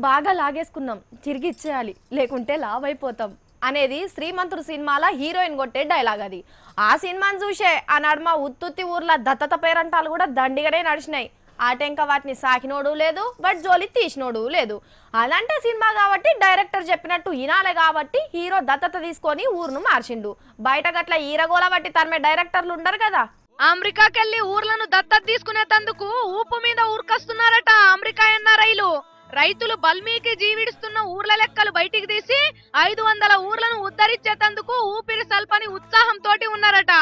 బాగా లాగేసుకున్నాం, తిరిగి ఇచ్చేయాలి లేకుంటే లావ్ అయిపోతాం అనేది శ్రీమంతుడు సినిమాలో హీరోయిన్ కొట్టే డైలాగ్ అది. ఆ సినిమాను చూసే ఆ నడుమ ఉత్తుత్తి ఊర్ల దత్తత పేరంటాలు కూడా దండిగానే నడిచినాయి. ఆటెంక వాటిని సాకినోడు లేదు, బట్ జోలి తీసినోడు లేదు. అదంటే సినిమా కాబట్టి డైరెక్టర్ చెప్పినట్టు వినాలే కాబట్టి హీరో దత్తత తీసుకొని ఊరును మార్చిండు. బయట గట్ల ఈరగోల బట్టి తరమే డైరెక్టర్లు ఉండరు కదా. అమెరికాకెళ్లి ఊర్లను దత్తత తీసుకునేందుకు ఊపు మీద ఊరుకొస్తున్నారట అమెరికా ఎన్ఆర్ఐలు. రైతులు బల్మీకి జీవిడుస్తున్న ఊర్ల లెక్కలు బయటికి తీసి 500 ఊర్లను ఉద్ధరించేందుకు ఊపిరి సల్పని ఉత్సాహంతోటి ఉన్నారట.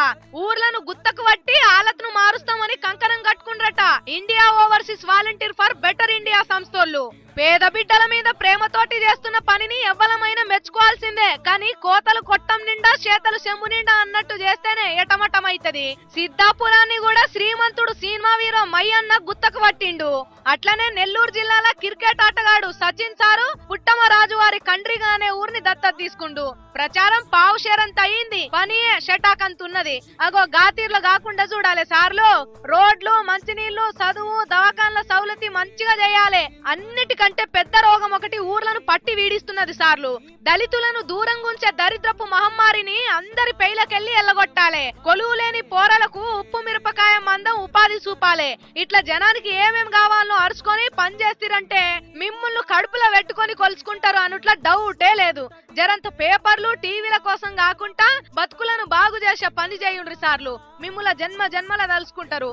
ఊర్లను గుత్తకు వట్టి ఆలతను మారుస్తామని కంకణం కట్టుకుండ్రట India overseas volunteer for better India సంస్థోళ్ళు. పేద బిడ్డల మీద ప్రేమతోటి చేస్తున్న పనిని ఎవ్వలమైన మెచ్చుకోవాల్సిందే, కానీ కోతలు కొట్టం నిండా చేతలు చెంబు నిండా అన్నట్టు చేస్తేనే ఎటమటమైతది. సిద్ధాపురాన్ని కూడా శ్రీమంతుడు సినిమా వీరో మయ్యన్న గుత్తకు పట్టిండు. అట్లనే నెల్లూరు జిల్లాల క్రికెట్ ఆటగాడు సచిన్ సారు పుట్టమరాజు వారి కండ్రిగా అనే ఊరిని దత్తత తీసుకుండు. ప్రచారం పావుషేరంత అయింది, పని షటాకంతున్నది. అగో గాతీర్లు కాకుండా చూడాలి సార్లు. రోడ్లు, మంచినీళ్లు, చదువు, దవాఖాన్ల సౌలతి మంచిగా చేయాలి. అన్నిటికంటే పెద్ద రోగం ఒకటి ఊర్లను పట్టి వీడిస్తున్నది సార్లు. దళితులను దూరంగా ఉంచే దరిద్రపు మహమ్మారిని అందరి పైలకెళ్లి ఎల్లగొట్టాలి. కొలువు లేని పోరలకు ఉప్పు మిరపకాయ మందం ఉపాధి చూపాలి. ఇట్లా జనానికి ఏమేం కావాలో అరుచుకొని పని చేస్తారంటే మిమ్మల్ని కడుపులో పెట్టుకొని కొలుచుకుంటారు అనుట్లా డౌటే లేదు. జరంత పేపర్లు టీవీల కోసం కాకుండా బతుకులను బాగు చేసే పని చేయుండ్రి సార్లు. మిమ్మల్ని జన్మ జన్మల తలుచుకుంటారు.